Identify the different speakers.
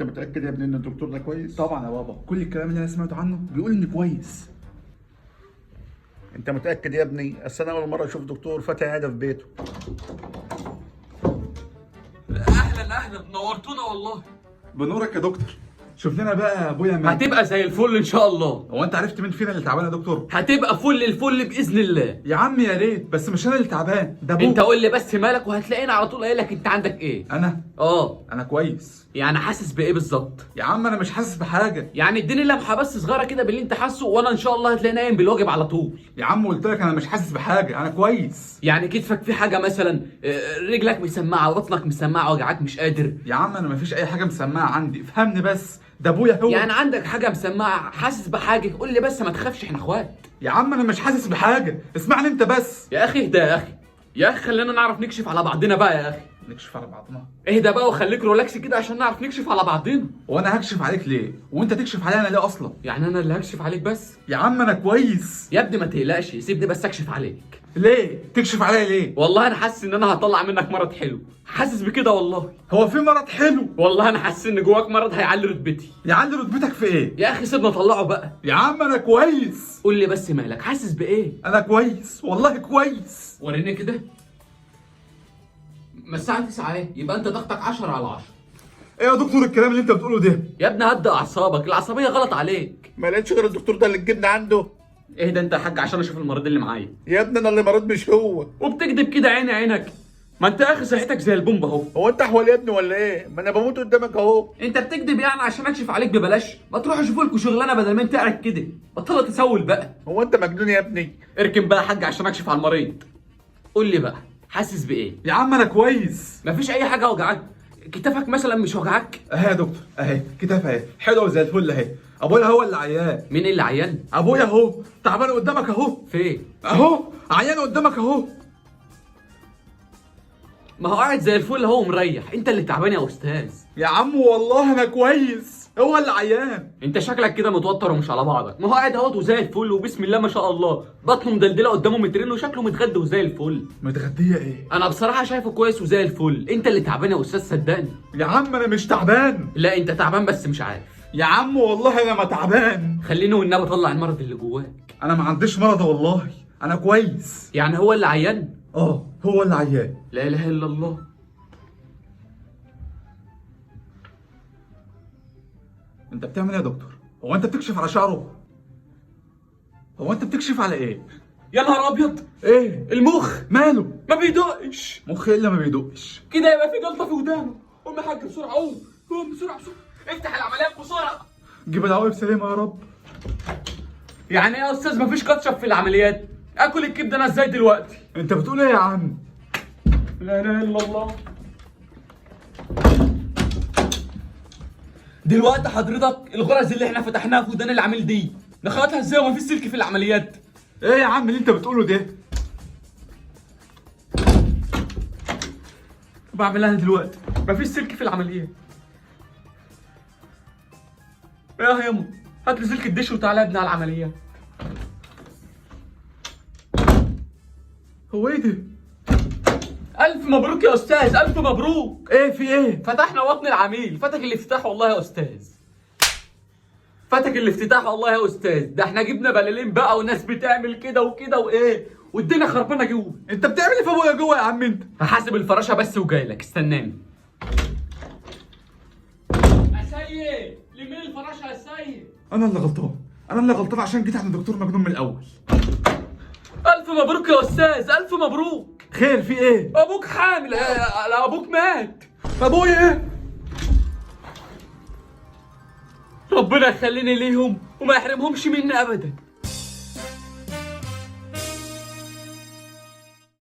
Speaker 1: انت متاكد يا ابني ان الدكتور ده كويس؟
Speaker 2: طبعا يا بابا، كل الكلام اللي انا سمعته عنه بيقول اني كويس.
Speaker 1: انت متاكد يا ابني؟ اصل انا اول مره اشوف دكتور فاتح عياده في بيته.
Speaker 3: اهلا اهلا، نورتونا والله.
Speaker 2: بنورك يا دكتور. شوف لنا بقى ابويا مات.
Speaker 3: هتبقى زي الفل ان شاء الله.
Speaker 2: هو انت عرفت مين فينا اللي تعبان يا دكتور؟
Speaker 3: هتبقى فل الفل باذن الله.
Speaker 2: يا عم يا ريت، بس مش انا اللي تعبان، ده ابوك.
Speaker 3: انت قول لي بس مالك وهتلاقيني على طول قايل لك انت عندك ايه.
Speaker 2: انا كويس.
Speaker 3: يعني حاسس بايه بالظبط؟
Speaker 2: يا عم انا مش حاسس بحاجه.
Speaker 3: يعني اديني لمحه بس صغيره كده باللي انت حاسه، وانا ان شاء الله هتلاقيني قايم بالواجب على طول.
Speaker 2: يا عم قلت لك انا مش حاسس بحاجه، انا كويس.
Speaker 3: يعني كتفك في حاجه مثلا، رجلك مسمعه، بطنك مسمعه، وجعك مش قادر.
Speaker 2: يا عم انا مفيش اي حاجه مسمعه عندي، افهمني بس، ده ابويا هو.
Speaker 3: يعني عندك حاجه مسمعه، حاسس بحاجه، قول لي بس، ما تخافش احنا اخوات.
Speaker 2: يا عم انا مش حاسس بحاجه، اسمعني انت بس.
Speaker 3: يا اخي اهدى يا اخي، يا اخي خلينا نعرف نكشف على بعضنا بقى يا اخي.
Speaker 2: نكشف على بعضنا؟
Speaker 3: اهدى بقى وخليك ريلاكس كده عشان نعرف نكشف على بعضنا.
Speaker 2: وانا هكشف عليك ليه؟ وانت تكشف عليا انا ليه اصلا؟
Speaker 3: يعني انا اللي هكشف عليك بس؟
Speaker 2: يا عم انا كويس.
Speaker 3: يا ابني ما تقلقش، سيبني بس اكشف عليك.
Speaker 2: ليه؟ تكشف عليا ليه؟
Speaker 3: والله انا حاسس ان انا هطلع منك مرض حلو، حاسس بكده والله.
Speaker 2: هو في مرض حلو؟
Speaker 3: والله انا حاسس ان جواك مرض هيعلي رتبتي.
Speaker 2: يعلي رتبتك في ايه؟
Speaker 3: يا اخي سيبنا اطلعه بقى.
Speaker 2: يا عم انا كويس.
Speaker 3: قول لي بس مالك، حاسس بايه؟
Speaker 2: انا كويس والله كويس.
Speaker 3: وريني كده. ما الساعه 9 اهي، يبقى انت ضغطك 10 على 10.
Speaker 2: ايه يا دكتور الكلام اللي انت بتقوله ده؟
Speaker 3: يا ابني هدى اعصابك، العصبيه غلط عليك.
Speaker 1: ما لقيتش غير الدكتور ده اللي تجيبنا عنده.
Speaker 3: اهدى انت يا حاج عشان اشوف المريض اللي معايا.
Speaker 1: يا ابني انا اللي مريض مش هو.
Speaker 3: وبتكذب كده عيني عينك. ما انت يا اخي صحتك زي البومب اهو.
Speaker 1: هو انت احول يا ابني ولا ايه؟ ما انا بموت قدامك اهو.
Speaker 3: انت بتكذب يعني عشان اكشف عليك ببلاش؟ ما تروحوا شوفوا لكم شغلانه بدل ما انت قاعد كده. بطل تسول بقى.
Speaker 1: هو انت مجنون يا ابني؟
Speaker 3: اركن بقى يا حاج عشان اكشف على المريض. قول لي بقى، حاسس بايه؟
Speaker 2: يا عم انا كويس.
Speaker 3: مفيش اي حاجه وجعك؟ كتافك مثلا مش وجعك؟
Speaker 2: اهي يا دكتور، اهي كتاف اهي حلوه زي الفل اهي. ابويا هو اللي عيان.
Speaker 3: مين اللي عيان؟
Speaker 2: ابويا اهو تعبان قدامك اهو.
Speaker 3: فين؟
Speaker 2: اهو عيان قدامك اهو.
Speaker 3: ما هو قاعد زي الفل اهو مريح، انت اللي تعبان يا استاذ.
Speaker 2: يا عم والله انا كويس، هو اللي عيان.
Speaker 3: انت شكلك كده متوتر ومش على بعضك. ما هو قاعد اهوت وزي الفل وبسم الله ما شاء الله، بطنه مدلدله قدامه مترين وشكله متغدى وزي الفل.
Speaker 2: متغديه ايه؟
Speaker 3: انا بصراحه شايفه كويس وزي الفل، انت اللي تعبان يا استاذ صدقني.
Speaker 2: يا عم انا مش تعبان.
Speaker 3: لا انت تعبان بس مش عارف.
Speaker 2: يا عم والله انا ما تعبان.
Speaker 3: خليني والنبي اطلع المرض اللي جواك.
Speaker 2: انا ما عنديش مرض والله، انا كويس.
Speaker 3: يعني هو اللي عيان؟
Speaker 2: هو اللي عيان.
Speaker 3: لا اله الا الله.
Speaker 2: انت بتعمل ايه يا دكتور؟ هو انت بتكشف على شعره؟ هو انت بتكشف على ايه؟
Speaker 3: يا نهار ابيض،
Speaker 2: ايه؟
Speaker 3: المخ
Speaker 2: ماله؟
Speaker 3: ما بيدقش.
Speaker 2: مخ الا ما بيدقش
Speaker 3: كده يبقى في جلطه في ودانه. قوم يا حاج بسرعه، قوم بسرعه بسرعه، افتح العمليات بسرعه.
Speaker 2: جيب العواقب سليمه يا رب.
Speaker 3: يعني ايه يا استاذ مفيش كاتشب في العمليات؟ اكل الكبده انا ازاي دلوقتي؟
Speaker 2: انت بتقول ايه يا عم؟
Speaker 3: لا اله الا الله. دلوقتي حضرتك الغرز اللي احنا فتحناها في ودان العميل دي نخيطها ازاي ومفيش سلك في العمليات؟
Speaker 2: ايه يا عم اللي انت بتقوله ده؟
Speaker 3: بعملها دلوقتي مفيش سلك في العمليات. يا يما هات لي سلك الدش وتعالى يا ابني على العمليات.
Speaker 2: هو ايه ده؟
Speaker 3: الف مبروك يا استاذ، الف مبروك.
Speaker 2: ايه في ايه؟
Speaker 3: فتحنا بطن العميل، فتك الافتتاح والله يا استاذ. فتك الافتتاح والله يا استاذ، ده احنا جبنا بلالين بقى وناس بتعمل كده وكده وايه، والدنيا خربانه جوه.
Speaker 2: انت بتعمل ايه في ابويا جوه يا عم انت؟
Speaker 3: هحاسب الفراشه بس وجاي لك، استناني. يا سيد لمين الفراشه يا سيد؟
Speaker 2: انا اللي غلطان، انا اللي غلطان عشان جيت عند الدكتور مجنون من الاول.
Speaker 3: الف مبروك يا استاذ، الف مبروك.
Speaker 2: خير في ايه؟
Speaker 3: ابوك حامل، لا ابوك مات.
Speaker 2: ابويا ايه؟
Speaker 3: ربنا يخليني ليهم وما يحرمهمش مني ابدا.